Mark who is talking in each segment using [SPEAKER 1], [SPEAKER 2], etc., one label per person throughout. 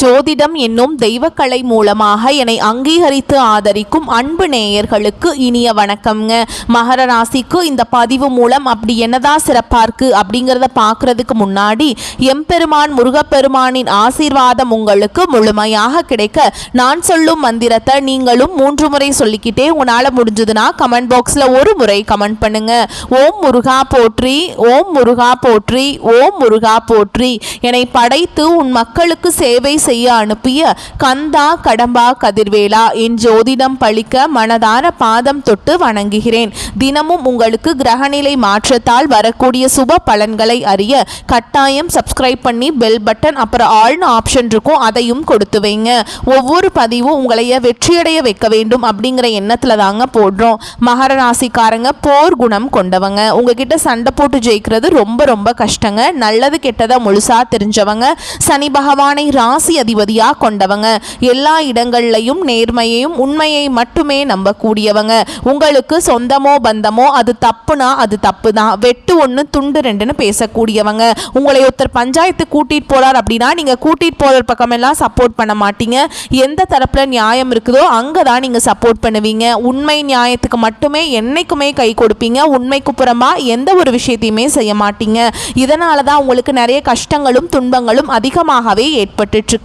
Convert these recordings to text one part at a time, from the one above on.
[SPEAKER 1] ஜோதிடம் என்னும் தெய்வக்கலை மூலமாக என்னை அங்கீகரித்து ஆதரிக்கும் அன்பு நேயர்களுக்கு இனிய வணக்கம்ங்க. மகர ராசிக்கு இந்த பதிவு மூலம் அப்படி என்னதான் சிறப்பாக இருக்கு அப்படிங்கிறத பார்க்கறதுக்கு முன்னாடி எம்பெருமான் முருகப்பெருமானின் ஆசீர்வாதம் உங்களுக்கு முழுமையாக கிடைக்க நான் சொல்லும் மந்திரத்தை நீங்களும் 3 முறை சொல்லிக்கிட்டே உங்களால் முடிஞ்சதுன்னா கமெண்ட் பாக்ஸில் ஒரு முறை கமெண்ட் பண்ணுங்க. ஓம் முருகா போற்றி, ஓம் முருகா போற்றி, ஓம் முருகா போற்றி. என்னை படைத்து உன் மக்களுக்கு சேவை செய்ய அனுப்பிய கந்தா கடம்பா கதிர்வேலா என் ஜோதிடம் பழிக்க மனதார பாதம் தொட்டு வணங்குகிறேன். தினமும் உங்களுக்கு கிரகநிலை மாற்றத்தால் வரக்கூடிய சுப பலன்களை அறிய கட்டாயம் சப்ஸ்கிரைப் பண்ணி பெல் பட்டன் அப்புறம் ஆல்னு ஆப்ஷன் இருக்கும், அதையும் கொடுத்து வைங்க. ஒவ்வொரு பதிவும் உங்களைய வெற்றியடைய வைக்க வேண்டும் அப்படிங்கிற எண்ணத்துல தாங்க போடுறோம். மகர ராசிக்காரங்க போர் குணம் கொண்டவங்க. உங்ககிட்ட சண்டை போட்டு ஜெயிக்கிறது ரொம்ப ரொம்ப கஷ்டங்க. நல்லது கெட்டதை முழுசா தெரிஞ்சவங்க. சனி பகவானை ராசி அதிபதியா கொண்டவங்க. எல்லா இடங்கள்லையும் நேர்மையையும் உண்மையை மட்டுமே நம்பக்கூடியவங்க. உங்களுக்கு சொந்தமோ பந்தமோ அது தப்புனா அது தப்பு தான், வெட்டு ஒன்று துண்டு ரெண்டுன்னு பேசக்கூடியவங்க. உங்களை ஒருத்தர் பஞ்சாயத்து கூட்டிட்டு போறார் அப்படின்னா நீங்க கூட்டிட்டு போற பக்கமெல்லாம் சப்போர்ட் பண்ண மாட்டீங்க. எந்த தரப்புல நியாயம் இருக்குதோ அங்கதான் நீங்க சப்போர்ட் பண்ணுவீங்க. உண்மை நியாயத்துக்கு மட்டுமே என்னைக்குமே கை கொடுப்பீங்க. உண்மைக்கு புறமா எந்த ஒரு விஷயத்தையுமே செய்ய மாட்டீங்க. இதனாலதான் உங்களுக்கு நிறைய கஷ்டங்களும் துன்பங்களும் அதிகமாகவே ஏற்பட்டு இருக்கு.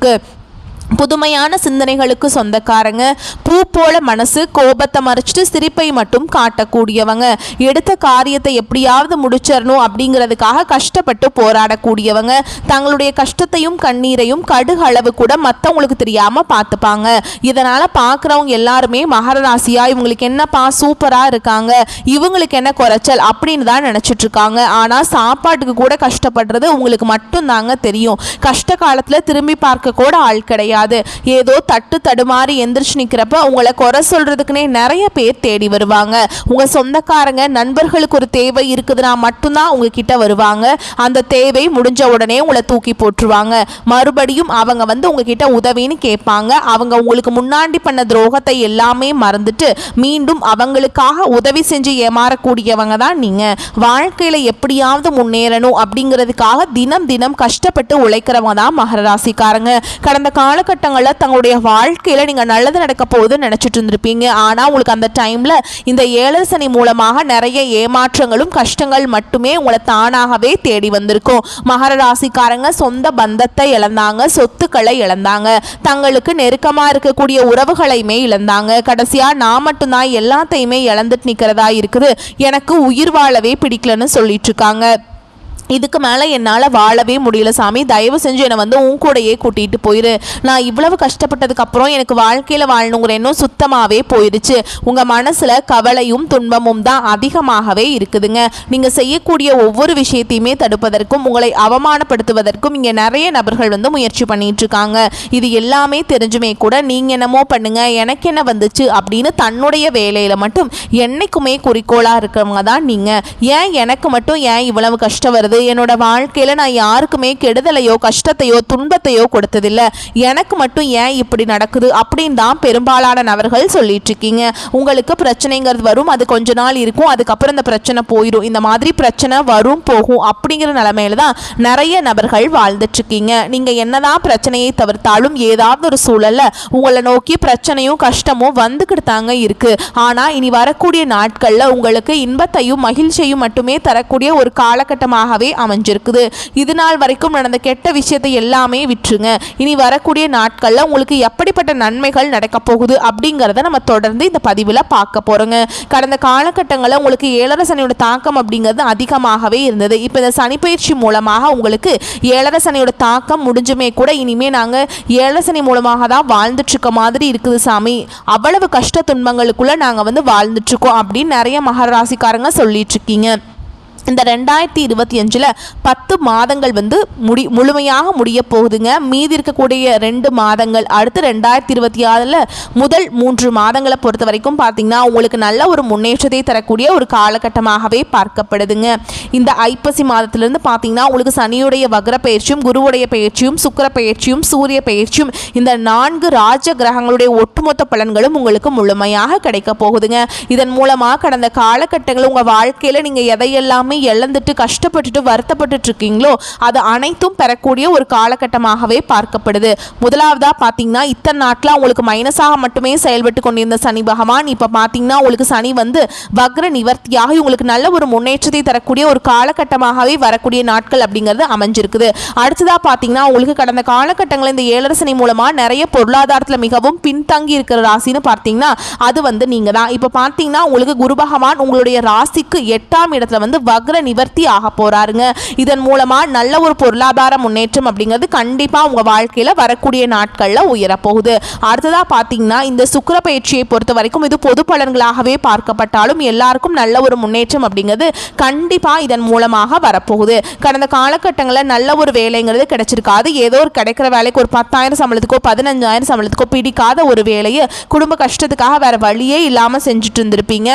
[SPEAKER 1] புதுமையான சிந்தனைகளுக்கு சொந்தக்காரங்க. பூ போல மனசு, கோபத்தை மறைச்சிட்டு சிரிப்பை மட்டும் காட்டக்கூடியவங்க. எடுத்த காரியத்தை எப்படியாவது முடிச்சிடணும் அப்படிங்கிறதுக்காக கஷ்டப்பட்டு போராடக்கூடியவங்க. தங்களுடைய கஷ்டத்தையும் கண்ணீரையும் கடுகு அளவு கூட மற்றவங்களுக்கு தெரியாம பார்த்துப்பாங்க. இதனால பார்க்குறவங்க எல்லாருமே மகர ராசியா இவங்களுக்கு என்னப்பா சூப்பரா இருக்காங்க, இவங்களுக்கு என்ன குறைச்சல் அப்படின்னு தான் நினைச்சிட்டு இருக்காங்க. ஆனா சாப்பாட்டுக்கு கூட கஷ்டப்படுறது உங்களுக்கு மட்டும் தாங்க தெரியும். கஷ்ட காலத்துல திரும்பி பார்க்க கூட ஆள் கிடையாது. ஏதோ தட்டு தடுமாறி எந்திரிச்சு நிக்கிறப்ப உங்களை குறை சொல்றதுக்குன்னே நிறைய பேர் தேடி வருவாங்க. உங்க சொந்தக்காரங்க நண்பர்களுக்கு ஒரு தேவை இருக்குதுன்னா மட்டும்தான் உங்ககிட்ட வருவாங்க. அந்த தேவை முடிஞ்ச உடனே உங்களை தூக்கி போட்டுருவாங்க. மறுபடியும் அவங்க வந்து உங்ககிட்ட உதவின்னு கேட்பாங்க. அவங்க உங்களுக்கு முன்னாடி பண்ண துரோகத்தை எல்லாமே மறந்துட்டு மீண்டும் அவங்களுக்காக உதவி செஞ்சு ஏமாறக்கூடியவங்க தான் நீங்க. வாழ்க்கையில எப்படியாவது முன்னேறணும் அப்படிங்கிறதுக்காக தினம் தினம் கஷ்டப்பட்டு உழைக்கிறவங்க தான் மகர ராசிக்காரங்க. கடந்த காலகட்டங்களில் தங்களுடைய வாழ்க்கையில நீங்க நல்லது நடக்க போகுதுன்னு நினைச்சிட்டு இருந்திருப்பீங்க. ஆனா உங்களுக்கு அந்த டைம்ல இந்த 7 சனி மூலமாக நிறைய ஏமாற்றங்களும் கஷ்டங்கள் மட்டுமே உங்களை தானாகவே தேடி வந்திருக்கும். மகர ராசிக்காரங்க சொந்த பந்தத்தை இழந்தாங்க, சொத்துக்களை இழந்தாங்க, தங்களுக்கு நெருக்கமா இருக்கக்கூடிய உறவுகளையுமே இழந்தாங்க. கடைசியா நான் மட்டும்தான் எல்லாத்தையுமே இழந்துட்டு நிக்கிறதா இருக்குது, எனக்கு உயிர் வாழவே பிடிக்கலன்னு சொல்லிட்டு இருக்காங்க. இதுக்கு மேலே என்னால் வாழவே முடியல சாமி, தயவு செஞ்சு என்னை வந்து உன் கூடையே கூட்டிகிட்டு போயிரு. நான் இவ்வளவு கஷ்டப்பட்டதுக்கப்புறம் எனக்கு வாழ்க்கையில் வாழணுங்கிற எண்ணம் சுத்தமாகவே போயிடுச்சு. உங்கள் மனசில் கவலையும் துன்பமும் தான் அதிகமாகவே இருக்குதுங்க. நீங்கள் செய்யக்கூடிய ஒவ்வொரு விஷயத்தையுமே தடுப்பதற்கும் உங்களை அவமானப்படுத்துவதற்கும் இங்கே நிறைய நபர்கள் வந்து முயற்சி பண்ணிட்டு இருக்காங்க. இது எல்லாமே தெரிஞ்சுமே கூட நீங்கள் என்னமோ பண்ணுங்க எனக்கு என்ன வந்துச்சு அப்படின்னு தன்னுடைய வேலையில் மட்டும் என்னைக்குமே குறிக்கோளாக இருக்கிறவங்க தான் நீங்கள். ஏன் எனக்கு மட்டும் ஏன் இவ்வளவு கஷ்டம் வருது, என்னோட வாழ்க்கையில நான் யாருக்குமே கெடுதலையோ கஷ்டத்தையோ துன்பத்தையோ கொடுத்ததில்லை, எனக்கு மட்டும் ஏன் இப்படி நடக்குது அப்படின்னு தான் பெரும்பாலான நபர்கள் சொல்லிட்டு இருக்கீங்க. உங்களுக்கு பிரச்சனைங்கிறது வரும், அது கொஞ்ச நாள் இருக்கும், அதுக்கப்புறம் இந்த பிரச்சனை போயிடும். இந்த மாதிரி பிரச்சனை வரும் போகும் அப்படிங்கிற நிலைமையில தான் நிறைய நபர்கள் வாழ்ந்துட்டு இருக்கீங்க. நீங்க என்னதான் பிரச்சனையை தவிர்த்தாலும் ஏதாவது ஒரு சூழல்ல உங்களை நோக்கி பிரச்சனையும் கஷ்டமும் வந்துக்கிட்டு தாங்க இருக்கு. ஆனா இனி வரக்கூடிய நாட்கள்ல உங்களுக்கு இன்பத்தையும் மகிழ்ச்சியையும் மட்டுமே தரக்கூடிய ஒரு காலகட்டமாக அமைஞ்சிருக்குது. இது நாள் வரைக்கும் நடந்த கெட்ட விஷயத்தை எல்லாமே விட்டுருங்க. இனி வரக்கூடிய நாட்கள்ல உங்களுக்கு எப்படிப்பட்ட நன்மைகள் நடக்க போகுது அப்படிங்கறத நம்ம தொடர்ந்து இந்த பதிவுல பார்க்க போறோங்க. கடந்த காலகட்டங்களில் உங்களுக்கு 7 சனியோட தாக்கம் அப்படிங்கிறது அதிகமாகவே இருந்தது. இப்போ இந்த சனி பயிற்சி மூலமாக உங்களுக்கு 7 சனியோட தாக்கம் முடிஞ்சுமே கூட இனிமே நாங்க 7 சனி மூலமாக தான் வாழ்ந்துட்டு இருக்க மாதிரி இருக்குது சாமி, அவ்வளவு கஷ்ட துன்பங்களுக்குள்ள நாங்க வந்து வாழ்ந்துட்டு இருக்கோம் அப்படின்னு நிறைய மகர ராசிக்காரங்க சொல்லிட்டு இருக்கீங்க. இந்த 2025 10 மாதங்கள் வந்து முழுமையாக முடிய போகுதுங்க. மீதி இருக்கக்கூடிய 2 மாதங்கள் அடுத்து 2026 முதல் 3 மாதங்களை பொறுத்த வரைக்கும் பார்த்தீங்கன்னா உங்களுக்கு நல்ல ஒரு முன்னேற்றத்தை தரக்கூடிய ஒரு காலகட்டமாகவே பார்க்கப்படுதுங்க. இந்த ஐப்பசி மாதத்திலிருந்து பார்த்தீங்கன்னா உங்களுக்கு சனியுடைய வக்ர பயிற்சியும் குருவுடைய பயிற்சியும் சுக்கிர பயிற்சியும் சூரிய பயிற்சியும் இந்த 4 ராஜ கிரகங்களுடைய ஒட்டுமொத்த பலன்களும் உங்களுக்கு முழுமையாக கிடைக்க போகுதுங்க. இதன் மூலமாக கடந்த காலகட்டங்கள் உங்கள் வாழ்க்கையில் நீங்கள் எதையெல்லாமே எல்லாமே இழந்துட்டு கஷ்டப்பட்டுட்டு வருத்தப்பட்டுட்டு இருக்கீங்களோ அது அனைத்தும் பெறக்கூடிய ஒரு காலகட்டமாகவே பார்க்கப்படுது. முதலாவதா பார்த்தீங்கன்னா இத்தனை நாட்டில் உங்களுக்கு மைனஸாக மட்டுமே செயல்பட்டு கொண்டிருந்த சனி பகவான் இப்போ பார்த்தீங்கன்னா உங்களுக்கு சனி வந்து வக்ர நிவர்த்தியாக உங்களுக்கு நல்ல ஒரு முன்னேற்றத்தை தரக்கூடிய ஒரு காலகட்டமாகவே வரக்கூடிய நாட்கள் அப்படிங்கிறது அமைஞ்சிருக்குது. அடுத்ததாக பார்த்தீங்கன்னா உங்களுக்கு கடந்த காலகட்டங்களில் இந்த ஏழரை சனி மூலமாக நிறைய பொருளாதாரத்தில் மிகவும் பின்தங்கி இருக்கிற ராசின்னு பார்த்தீங்கன்னா அது வந்து நீங்கள் தான். இப்போ பார்த்தீங்கன்னா உங்களுக்கு குரு பகவான் உங்களுடைய ராசிக்கு 8ஆம் இடத்துல வந்து வக்ர நிவர்த்தி ஆக போறாருங்க. இதன் மூலமாக நல்ல ஒரு பொருளாதார முன்னேற்றம் அப்படிங்கிறது கண்டிப்பாக உங்கள் வாழ்க்கையில் வரக்கூடிய நாட்களில் உயரப்போகுது. அடுத்ததாக பார்த்தீங்கன்னா இந்த சுக்கிர பயிற்சியை பொறுத்த வரைக்கும் இது பொது பலன்களாகவே பார்க்கப்பட்டாலும் எல்லாருக்கும் நல்ல ஒரு முன்னேற்றம் அப்படிங்கிறது கண்டிப்பாக இதன் மூலமாக வரப்போகுது. கடந்த காலகட்டங்களில் நல்ல ஒரு வேலைங்கிறது கிடைச்சிருக்காது. ஏதோ ஒரு கிடைக்கிற வேலைக்கு ஒரு 10,000 சம்பளத்துக்கோ 15,000 சம்பளத்துக்கோ பிடிக்காத ஒரு வேலையை குடும்ப கஷ்டத்துக்காக வேற வழியே இல்லாமல் செஞ்சுட்டு இருந்திருப்பீங்க.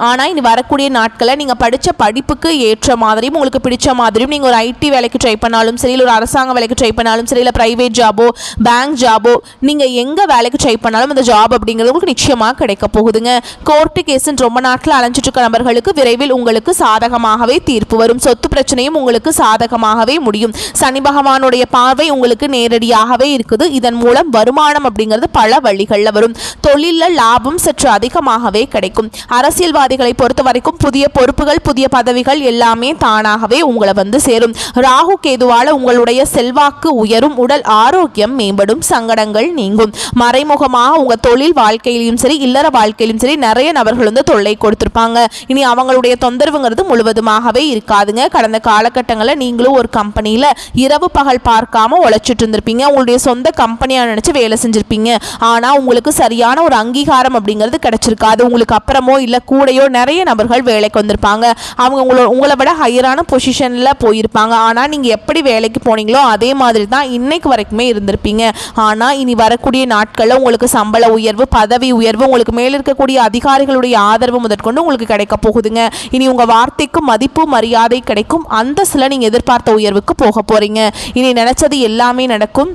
[SPEAKER 1] ஆனால் இனி வரக்கூடிய நாட்களில் நீங்கள் படித்த படிப்புக்கு ஏற்ற மாதிரியும் உங்களுக்கு பிடிச்ச மாதிரியும் நீங்கள் ஒரு ஐடி வேலைக்கு ட்ரை பண்ணாலும் சரி, இல்லை ஒரு அரசாங்க வேலைக்கு ட்ரை பண்ணாலும் சரி, இல்லை ப்ரைவேட் ஜாபோ பேங்க் ஜாபோ நீங்கள் எங்கே வேலைக்கு ட்ரை பண்ணாலும் அந்த ஜாப் அப்படிங்கிறது உங்களுக்கு நிச்சயமாக கிடைக்க போகுதுங்க. கோர்ட்டு கேஸுன்னு ரொம்ப நாட்டில் அலைஞ்சிட்டு இருக்க நபர்களுக்கு விரைவில் உங்களுக்கு சாதகமாகவே தீர்ப்பு வரும். சொத்து பிரச்சனையும் உங்களுக்கு சாதகமாகவே முடியும். சனி பகவானுடைய பார்வை உங்களுக்கு நேரடியாகவே இருக்குது. இதன் மூலம் வருமானம் அப்படிங்கிறது பல வழிகளில் வரும். தொழிலில் லாபம் சற்று அதிகமாகவே கிடைக்கும். அரசியல்வாதிகளை பொறுத்த வரைக்கும் புதிய பொறுப்புகள் புதிய பதவிகள் எல்லாமே தானாகவே உங்களை வந்து சேரும். ராகு கேதுவால உங்களுடைய செல்வாக்கு உயரும், உடல் ஆரோக்கியம் மேம்படும், சங்கடங்கள் நீங்கும். மறைமுகமாக உங்க தொழில் வாழ்க்கையிலும் சரி இல்லற வாழ்க்கையிலும் சரி நிறைய நபர்கள் வந்து தொல்லை கொடுத்திருப்பாங்க. இனி அவங்களுடைய தொந்தரவுங்கிறது முழுவதுமாகவே இருக்காதுங்க. கடந்த காலகட்டங்களில் நீங்களும் ஒரு கம்பெனியில் இரவு பகல் பார்க்காம உழைச்சிட்டு இருந்திருப்பீங்க. உங்களுடைய சொந்த கம்பெனியா நினைச்சு வேலை செஞ்சிருப்பீங்க. ஆனால் உங்களுக்கு சரியான ஒரு அங்கீகாரம் அப்படிங்கிறது கிடைச்சிருக்காது. உங்களுக்கு அப்புறமோ இல்லை கூடையோ நிறைய நபர்கள் வேலைக்கு வந்திருப்பாங்க. அவங்க உங்களை விட ஹையரான பொசிஷனில் போயிருப்பாங்க. ஆனால் நீங்கள் எப்படி வேலைக்கு போனீங்களோ அதே மாதிரி தான் இன்னைக்கு வரைக்குமே இருந்திருப்பீங்க. ஆனால் இனி வரக்கூடிய நாட்களில் உங்களுக்கு சம்பள உயர்வு பதவி உயர்வு உங்களுக்கு மேல் இருக்கக்கூடிய அதிகாரிகளுடைய ஆதரவு முதற்கொண்டு உங்களுக்கு கிடைக்க போகுதுங்க. இனி உங்கள் வார்த்தைக்கு மதிப்பு மரியாதை கிடைக்கும். அந்த சில நீங்கள் எதிர்பார்த்த உயர்வுக்கு போக போகிறீங்க. இனி நினைச்சது எல்லாமே நடக்கும்.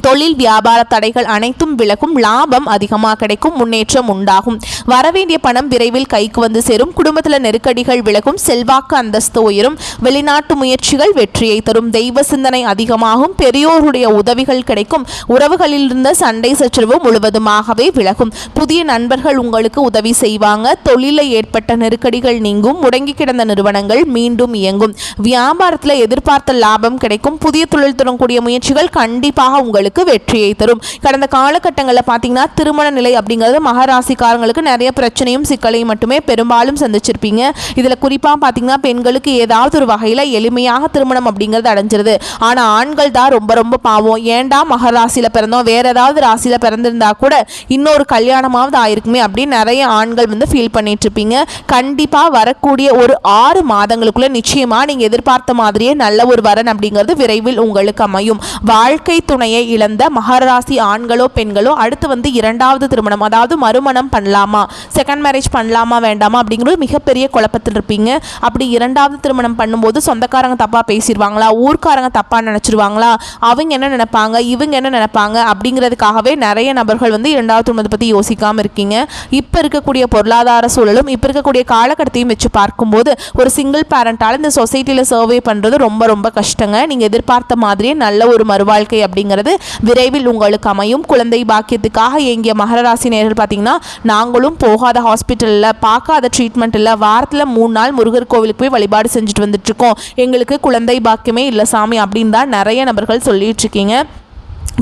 [SPEAKER 1] தொழில் வியாபார தடைகள் அனைத்தும் விலகும். லாபம் அதிகமாக கிடைக்கும். முன்னேற்றம் உண்டாகும். வரவேண்டிய பணம் விரைவில் கைக்கு வந்து சேரும். குடும்பத்தில் நெருக்கடிகள் விலகும். செல்வாக்கு அந்தஸ்து உயரும். வெளிநாட்டு முயற்சிகள் வெற்றியை தரும். தெய்வ சிந்தனை அதிகமாகும். பெரியோருடைய உதவிகள் கிடைக்கும். உறவுகளில் இருந்த சண்டை சச்சரவு முழுவதுமாகவே விலகும். புதிய நண்பர்கள் உங்களுக்கு உதவி செய்வாங்க. தொழிலில் ஏற்பட்ட நெருக்கடிகள் நீங்கும். முடங்கி கிடந்த நிறுவனங்கள் மீண்டும் இயங்கும். வியாபாரத்தில் எதிர்பார்த்த லாபம் கிடைக்கும். புதிய தொழில் தொடங்கக்கூடிய முயற்சிகள் கண்டிப்பாக உங்களுக்கு வெற்றியை தரும். கடந்த காலகட்டங்களில் பார்த்தீங்கன்னா திருமண நிலை அப்படிங்கிறது மகராசிக்காரங்களுக்கு நிறைய பிரச்சனையும் சிக்கலையும் மட்டுமே பெரும்பாலும் சந்திச்சிருப்பீங்க. இதில் குறிப்பாக பார்த்தீங்கன்னா பெண்களுக்கு ஏதாவது ஒரு வகையில் எளிமையாக திருமணம் அப்படிங்கிறது அடைஞ்சிருது. ஆனால் ஆண்கள் தான் ரொம்ப ரொம்ப பாவம். ஏண்டா மகராசியில் பிறந்தோம், வேற ஏதாவது ராசியில் பிறந்திருந்தா கூட இன்னொரு கல்யாணமாவது ஆயிருக்குமே அப்படின்னு நிறைய ஆண்கள் வந்து ஃபீல் பண்ணிட்டு இருப்பீங்க. கண்டிப்பாக வரக்கூடிய ஒரு 6 மாதங்களுக்குள்ள நிச்சயமாக நீங்கள் எதிர்பார்த்த மாதிரியே நல்ல ஒரு வரன் அப்படிங்கிறது விரைவில் உங்களுக்கு அமையும். வாழ்க்கை துணையை இழந்த மகராசி ஆண்களோ பெண்களோ அடுத்து வந்து 2வது திருமணம் அதாவது மறுமணம் பண்ணலாமா, செகண்ட் மேரேஜ் பண்ணலாமா வேண்டாமா அப்படிங்கிறது மிகப்பெரிய குழப்பத்தில் இருப்பீங்க. அப்படி 2வது திருமணம் பண்ணும்போது சொந்தக்காரங்க தப்பாக பேசிடுவாங்களா, ஊர்க்காரங்க தப்பாக நினச்சிருவாங்களா, அவங்க என்ன நினைப்பாங்க இவங்க என்ன நினைப்பாங்க அப்படிங்கிறதுக்காகவே நிறைய நபர்கள் வந்து 2வது திருமணத்தை பற்றி யோசிக்காமல் இருக்கீங்க. இப்போ இருக்கக்கூடிய பொருளாதார சூழலும் இப்போ இருக்கக்கூடிய காலகட்டத்தையும் வச்சு பார்க்கும்போது ஒரு சிங்கிள் பேரண்டால் இந்த சொசைட்டியில் சர்வே பண்ணுறது ரொம்ப ரொம்ப கஷ்டங்க. நீங்கள் எதிர்பார்த்த மாதிரியே நல்ல ஒரு மறுவாழ்க்கை அப்படிங்கிறது விரைவில் உங்களுக்கு அமையும். குழந்தை பாக்கியத்துக்காக ஏங்கிய மகர ராசி நேயர்கள் பார்த்தீங்கன்னா நாங்களும் போகாத ஹாஸ்பிட்டலில் பார்க்காத ட்ரீட்மெண்ட் இல்லை, வாரத்தில் 3 நாள் முருகர் கோவிலுக்கு போய் வழிபாடு செஞ்சுட்டு வந்துட்டு இருக்கோம், எங்களுக்கு குழந்தை பாக்கியமே இல்லை சாமி அப்படின்னு தான் நிறைய நபர்கள் சொல்லிட்டு இருக்கீங்க.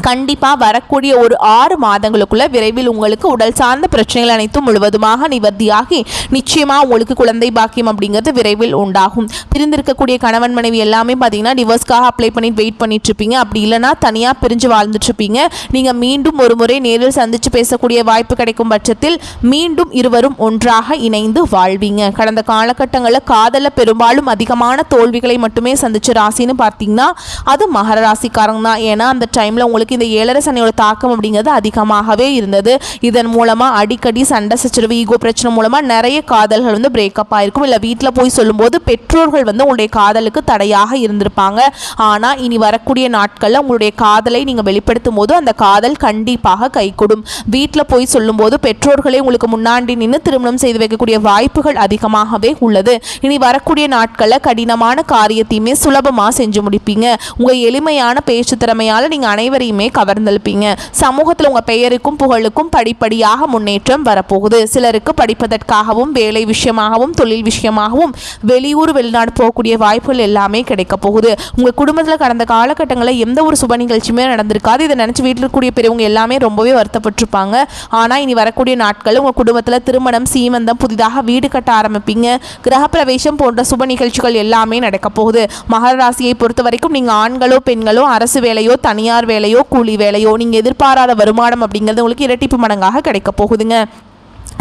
[SPEAKER 1] கண்டிப்பாக வரக்கூடிய ஒரு 6 மாதங்களுக்குள்ள விரைவில் உங்களுக்கு உடல் சார்ந்த பிரச்சனைகள் அனைத்தும் முழுவதுமாக நிவர்த்தியாகி நிச்சயமாக உங்களுக்கு குழந்தை பாக்கியம் அப்படிங்கிறது விரைவில் உண்டாகும். பிரிந்திருக்கக்கூடிய கணவன் மனைவி எல்லாமே பார்த்தீங்கன்னா டிவோர்ஸ்க்காக அப்ளை பண்ணிட்டு வெயிட் பண்ணிட்டு இருப்பீங்க. அப்படி இல்லைனா தனியாக பிரிஞ்சு வாழ்ந்துட்டு இருப்பீங்க. நீங்கள் மீண்டும் ஒரு முறை நேரில் சந்தித்து பேசக்கூடிய வாய்ப்பு கிடைக்கும் பட்சத்தில் மீண்டும் இருவரும் ஒன்றாக இணைந்து வாழ்வீங்க. கடந்த காலகட்டங்களில் காதலில் பெரும்பாலும் அதிகமான தோல்விகளை மட்டுமே சந்திச்ச ராசின்னு பார்த்தீங்கன்னா அது மகர ராசிக்காரங்க தான். ஏன்னா அந்த டைமில் உங்களுக்கு ராசிக்கு இந்த 7 சனியோட தாக்கம் அப்படிங்கிறது அதிகமாகவே இருந்தது. இதன் மூலமா அடிக்கடி சண்டை சச்சரவு ஈகோ பிரச்சனை மூலமா நிறைய காதல்கள் வந்து பிரேக்கப் ஆயிருக்கும். இல்லை வீட்டில் போய் சொல்லும்போது பெற்றோர்கள் வந்து உங்களுடைய காதலுக்கு தடையாக இருந்திருப்பாங்க. ஆனால் இனி வரக்கூடிய நாட்களில் உங்களுடைய காதலை நீங்கள் வெளிப்படுத்தும் போது அந்த காதல் கண்டிப்பாக கைகூடும். வீட்டில் போய் சொல்லும்போது பெற்றோர்களே உங்களுக்கு முன்னாடி நின்று திருமணம் செய்து வைக்கக்கூடிய வாய்ப்புகள் அதிகமாகவே உள்ளது. இனி வரக்கூடிய நாட்களில் கடினமான காரியத்தையுமே சுலபமாக செஞ்சு முடிப்பீங்க. உங்கள் எளிமையான பேச்சு திறமையால் நீங்கள் அனைவரையுமே கவர்ந்தெழுப்பீங்க. சமூகத்தில் உங்கள் பெயருக்கும் புகழுக்கும் படிப்படியாக முன்னேற்றம் வரப்போகுது. சிலருக்கு படிப்பதற்காகவும் வேலை விஷயமாகவும் தொழில் விஷயமாகவும் வெளியூர் வெளிநாடு போகக்கூடிய வாய்ப்புகள் எல்லாமே கிடைக்க போகுது. உங்கள் குடும்பத்தில் கடந்த காலகட்டங்களில் எந்த ஒரு சுப நிகழ்ச்சியுமே நடந்திருக்காது. இதை நினச்சி வீட்டில் இருக்கக்கூடிய பெரியவங்க எல்லாமே ரொம்பவே வருத்தப்பட்டிருப்பாங்க. ஆனால் இனி வரக்கூடிய நாட்கள் உங்கள் குடும்பத்தில் திருமணம், சீமந்தம், புதிதாக வீடு கட்ட ஆரம்பிப்பீங்க. கிரகப்பிரவேசம் போன்ற சுப நிகழ்ச்சிகள் எல்லாமே நடக்க போகுது. மகர ராசியை பொறுத்த வரைக்கும் நீங்கள் ஆண்களோ பெண்களோ அரசு வேலையோ தனியார் வேலையோ கூலி வேலையோ நீங்கள் எதிர்பாராத வருமானம் அப்படிங்கிறது உங்களுக்கு இரட்டிப்பு மடங்காக கிடைக்க போகுதுங்க.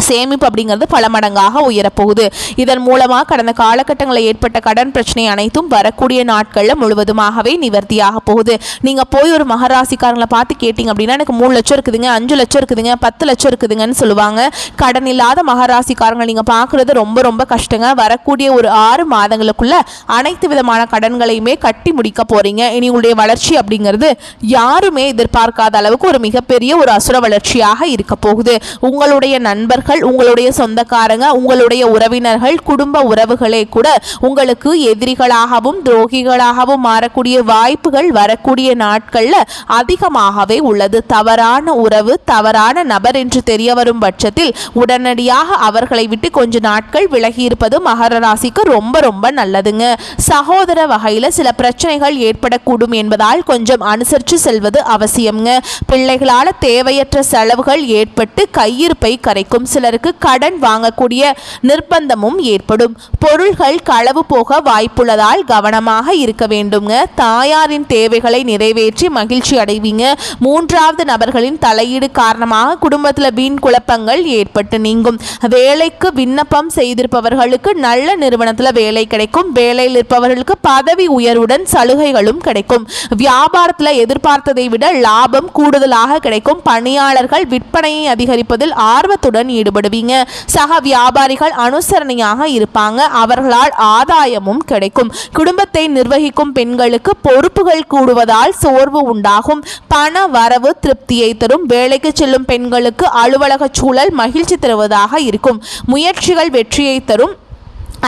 [SPEAKER 1] சேமிப்பு அப்படிங்கிறது பல மடங்காக உயரப்போகுது. இதன் மூலமாக கடந்த காலகட்டங்களில் ஏற்பட்ட கடன் பிரச்சனை அனைத்தும் வரக்கூடிய நாட்களில் முழுவதுமாகவே நிவர்த்தியாக போகுது. நீங்கள் போய் ஒரு மகராசிக்காரங்களை பார்த்து கேட்டிங்க அப்படின்னா எனக்கு 3 லட்சம் இருக்குதுங்க, 5 லட்சம் இருக்குதுங்க, 10 லட்சம் இருக்குதுங்கன்னு சொல்லுவாங்க. கடன் இல்லாத மகராசிக்காரங்களை நீங்கள் பார்க்குறது ரொம்ப ரொம்ப கஷ்டங்க. வரக்கூடிய ஒரு 6 மாதங்களுக்குள்ள அனைத்து விதமான கடன்களையுமே கட்டி முடிக்க போகிறீங்க. இனி உங்களுடைய வளர்ச்சி அப்படிங்கிறது யாருமே எதிர்பார்க்காத அளவுக்கு ஒரு மிகப்பெரிய ஒரு அசுர வளர்ச்சியாக இருக்க போகுது. உங்களுடைய நண்பர்கள், உங்களுடைய சொந்தக்காரங்க, உங்களுடைய உறவினர்கள், குடும்ப உறவுகளே கூட உங்களுக்கு எதிரிகளாகவும் துரோகிகளாகவும் மாறக்கூடிய வாய்ப்புகள் வரக்கூடிய நாட்கள்ல அதிகமாகவே உள்ளது. தவறான உறவு, தவறான நபர் என்று தெரிய வரும் பட்சத்தில் உடனடியாக அவர்களை விட்டு கொஞ்ச நாட்கள் விலகி இருப்பது மகர ராசிக்கு ரொம்ப ரொம்ப நல்லதுங்க. சகோதர வகையில் சில பிரச்சனைகள் ஏற்படக்கூடும் என்பதால் கொஞ்சம் அனுசரித்து செல்வது அவசியம்ங்க. பிள்ளைகளால் தேவையற்ற செலவுகள் ஏற்பட்டு கையிருப்பை கரைக்கும். சிலருக்கு கடன் வாங்கக்கூடிய நிர்பந்தமும் ஏற்படும். பொருள்கள் களவு போக வாய்ப்புள்ளதால் கவனமாக இருக்க வேண்டுங்க. தாயாரின் தேவைகளை நிறைவேற்றி மகிழ்ச்சி அடைவீங்க. 3வது நபர்களின் தலையீடு காரணமாக குடும்பத்தில் வீண் குழப்பங்கள் ஏற்பட்டு நீங்கும். வேலைக்கு விண்ணப்பம் செய்திருப்பவர்களுக்கு நல்ல நிறுவனத்தில் வேலை கிடைக்கும். வேலையில் இருப்பவர்களுக்கு பதவி உயர்வுடன் சலுகைகளும் கிடைக்கும். வியாபாரத்தில் எதிர்பார்த்ததை விட லாபம் கூடுதலாக கிடைக்கும். பணியாளர்கள் விற்பனையை அதிகரிப்பதில் ஆர்வத்துடன் ஈடுபடுவீங்க. சக வியாபாரிகள் அனுசரணையாக இருப்பாங்க. அவர்களால் ஆதாயமும் கிடைக்கும். குடும்பத்தை நிர்வகிக்கும் பெண்களுக்கு பொறுப்புகள் கூடுவதால் சோர்வு உண்டாகும். பண வரவு திருப்தியை தரும். வேலைக்கு செல்லும் பெண்களுக்கு அலுவலக சூழல் மகிழ்ச்சி தருவதாக இருக்கும். முயற்சிகள் வெற்றியை தரும்.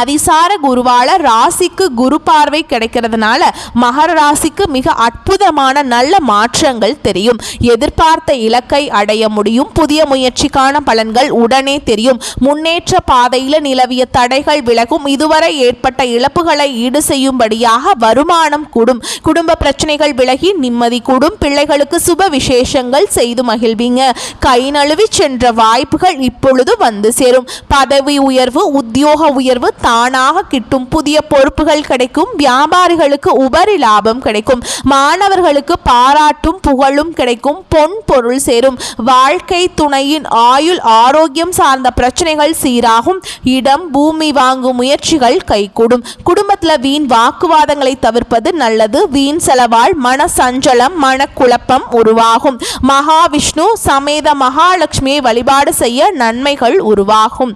[SPEAKER 1] அதிசார குருவால ராசிக்கு குரு பார்வை கிடைக்கிறதுனால மகர ராசிக்கு மிக அற்புதமான நல்ல மாற்றங்கள் தெரியும். எதிர்பார்த்த இலக்கை அடைய முடியும். புதிய முயற்சிக்கான பலன்கள் உடனே தெரியும். முன்னேற்ற பாதையில் நிலவிய தடைகள் விலகும். இதுவரை ஏற்பட்ட இழப்புகளை ஈடு செய்யும்படியாக வருமானம் கூடும். குடும்ப பிரச்சனைகள் விலகி நிம்மதி கூடும். பிள்ளைகளுக்கு சுப விசேஷங்கள் செய்து மகிழ்வீங்க. கை நழுவி சென்ற வாய்ப்புகள் இப்பொழுது வந்து சேரும். பதவி உயர்வு, உத்தியோக உயர்வு தானாக கிட்டும். புதிய பொறுப்புகள் கிடைக்கும். வியாபாரிகளுக்கு உபரி லாபம் கிடைக்கும். மாணவர்களுக்கு பாராட்டும் புகழும் கிடைக்கும். பொன் பொருள் சேரும். வாழ்க்கை துணையின் ஆயுள் ஆரோக்கியம் சார்ந்த பிரச்சனைகள் சீராகும். இடம் பூமி வாங்கும் முயற்சிகள் கைகூடும். குடும்பத்தில் வீண் வாக்குவாதங்களை தவிர்ப்பது நல்லது. வீண் செலவால் மன சஞ்சலம், மனக்குழப்பம் உருவாகும். மகாவிஷ்ணு சமேத மகாலட்சுமியை வழிபாடு செய்ய நன்மைகள் உருவாகும்.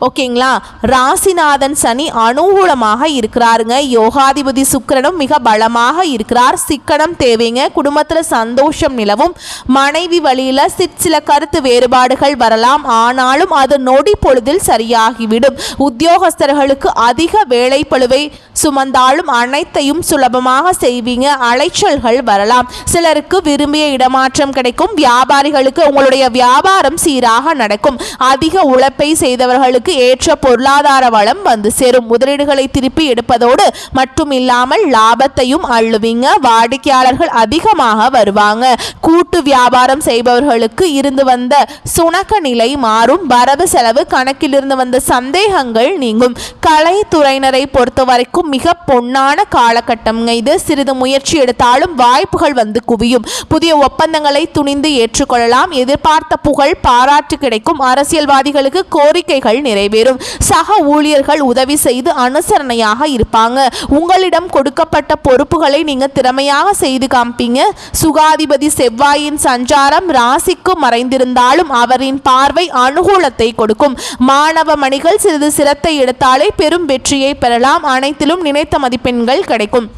[SPEAKER 1] ஓகேங்களா. ராசிநாதன் சனி அனுகூலமாக இருக்கிறாருங்க. யோகாதிபதி சுக்கிரனும் மிக பலமாக இருக்கிறார். சிக்கனம் தேவைங்க. குடும்பத்தில் சந்தோஷம் நிலவும். மனைவி வழியில் சில கருத்து வேறுபாடுகள் வரலாம். ஆனாலும் அது நொடி பொழுதில் சரியாகிவிடும். உத்தியோகஸ்தர்களுக்கு அதிக வேலை பளுவை சுமந்தாலும் அனைத்தையும் சுலபமாக செய்வீங்க. அலைச்சல்கள் வரலாம். சிலருக்கு விரும்பிய இடமாற்றம் கிடைக்கும். வியாபாரிகளுக்கு உங்களுடைய வியாபாரம் சீராக நடக்கும். அதிக உழைப்பை செய்தவர்களுக்கு ஏற்ற பொருளாதார வளம் வந்து சேரும். முதலீடுகளை திருப்பி எடுப்பதோடு மட்டும் இல்லாமல் லாபத்தையும் அள்ளுவீங்க. வாடிக்கையாளர்கள் அதிகமாக வருவாங்க. கூட்டு வியாபாரம் செய்பவர்களுக்கு இருந்து வந்த சுணக்க நிலை மாறும். வரவு செலவு கணக்கிலிருந்து வந்த சந்தேகங்கள் நீங்கும். கலைத்துறையினரை பொறுத்த வரைக்கும் மிக பொன்னான காலகட்டம்ங்க இது. சிறிது முயற்சி எடுத்தாலும் வாய்ப்புகள் வந்து குவியும். புதிய ஒப்பந்தங்களை துணிந்து ஏற்றுக்கொள்ளலாம். எதிர்பார்த்த புகழ் பாராட்டு கிடைக்கும். அரசியல்வாதிகளுக்கு கோரிக்கைகள் நிறைவேறும். சக ஊழியர்கள் உதவி செய்து அனுசரணையாக இருப்பாங்க. உங்களிடம் கொடுக்கப்பட்ட பொறுப்புகளை நீங்க திறமையாக செய்து காண்பீங்க. சுகாதிபதி செவ்வாயின் சஞ்சாரம் ராசிக்கு மறைந்திருந்தாலும் அவரின் பார்வை அனுகூலத்தை கொடுக்கும். மாணவ மணிகள் சிறிது சிரத்தை எடுத்தாலே பெரும் வெற்றியை பெறலாம். அனைத்திலும் நினைத்த மதிப்பெண்கள் கிடைக்கும்.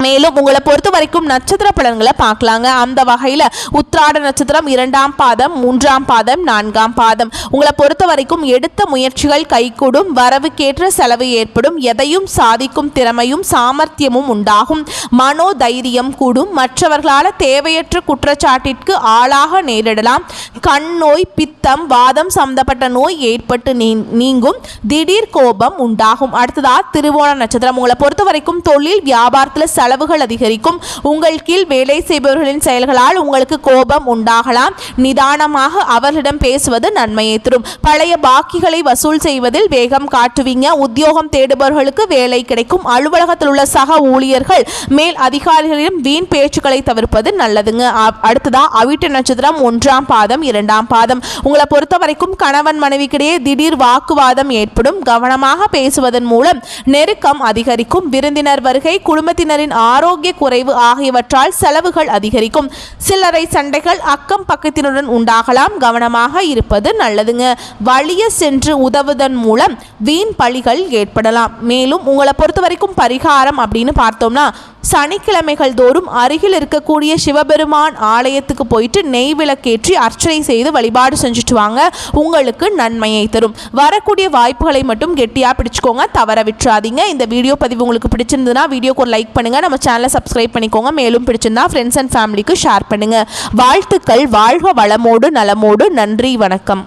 [SPEAKER 1] மேலும் உங்களை பொறுத்த வரைக்கும் நட்சத்திர பலன்களை பார்க்கலாங்க. அந்த வகையில் உத்திராட நட்சத்திரம் 2ஆம் பாதம், 3ஆம் பாதம், 4ஆம் பாதம். உங்களை பொறுத்த வரைக்கும் எடுத்த முயற்சிகள் கைகூடும். வரவுக்கேற்ற செலவு ஏற்படும். எதையும் சாதிக்கும் திறமையும் சாமர்த்தியமும் உண்டாகும். மனோதைரியம் கூடும். மற்றவர்களால் தேவையற்ற குற்றச்சாட்டிற்கு ஆளாக நேரிடலாம். கண் நோய், பித்தம், வாதம் சம்பந்தப்பட்ட நோய் ஏற்பட்டு நீங்கும். திடீர் கோபம் உண்டாகும். அடுத்ததா திருவோண நட்சத்திரம். உங்களை பொறுத்த வரைக்கும் தொழில் வியாபாரத்தில் செலவுகள் அதிகரிக்கும். உங்கள் கீழ் வேலை செய்பவர்களின் செயல்களால் உங்களுக்கு கோபம் உண்டாகலாம். நிதானமாக அவர்களிடம் பேசுவது நன்மையை தரும். பழைய பாக்கிகளை வசூல் செய்வதில் வேகம் காட்டுவீங்க. உத்தியோகம் தேடுபவர்களுக்கு வேலை கிடைக்கும். அலுவலகத்தில் உள்ள சக ஊழியர்கள் மேல் அதிகாரிகளிடம் வீண் பேச்சுக்களை தவிர்ப்பது நல்லதுங்க. அடுத்ததா அவிட்ட நட்சத்திரம் 1ஆம் பாதம், 2ஆம் பாதம். உங்களை பொறுத்த வரைக்கும் கணவன் மனைவிக்கிடையே திடீர் வாக்குவாதம் ஏற்படும். கவனமாக பேசுவதன் மூலம் நெருக்கம் அதிகரிக்கும். விருந்தினர் வருகை, குடும்பத்தினரின் ஆரோக்கிய குறைவு ஆகியவற்றால் செலவுகள் அதிகரிக்கும். சில்லறை சண்டைகள் அக்கம் பக்கத்தினுடன் உண்டாகலாம். கவனமாக இருப்பது நல்லதுங்க. வலிய சென்று உதவுவதன் மூலம் வீண் பழிகள் ஏற்படலாம். மேலும் உங்களை பொறுத்த வரைக்கும் பரிகாரம் அப்படின்னு பார்த்தோம்னா, சனிக்கிழமைகள் தோறும் அருகில் இருக்கக்கூடிய சிவபெருமான் ஆலயத்துக்கு போயிட்டு நெய் விளக்கேற்றி அர்ச்சனை செய்து வழிபாடு செஞ்சுட்டு வாங்க. உங்களுக்கு நன்மையை தரும். வரக்கூடிய வாய்ப்புகளை மட்டும் கெட்டியாக பிடிச்சுக்கோங்க, தவற விட்டுறாதீங்க. இந்த வீடியோ பதிவு உங்களுக்கு பிடிச்சிருந்ததுன்னா வீடியோக்கு ஒரு லைக் பண்ணுங்க, நம்ம சேனலை சப்ஸ்கிரைப் பண்ணிக்கோங்க. மேலும் பிடிச்சிருந்தா ஃப்ரெண்ட்ஸ் அண்ட் ஃபேமிலிக்கு ஷேர் பண்ணுங்க. வாழ்த்துக்கள். வாழ்க வளமோடு நலமோடு. நன்றி, வணக்கம்.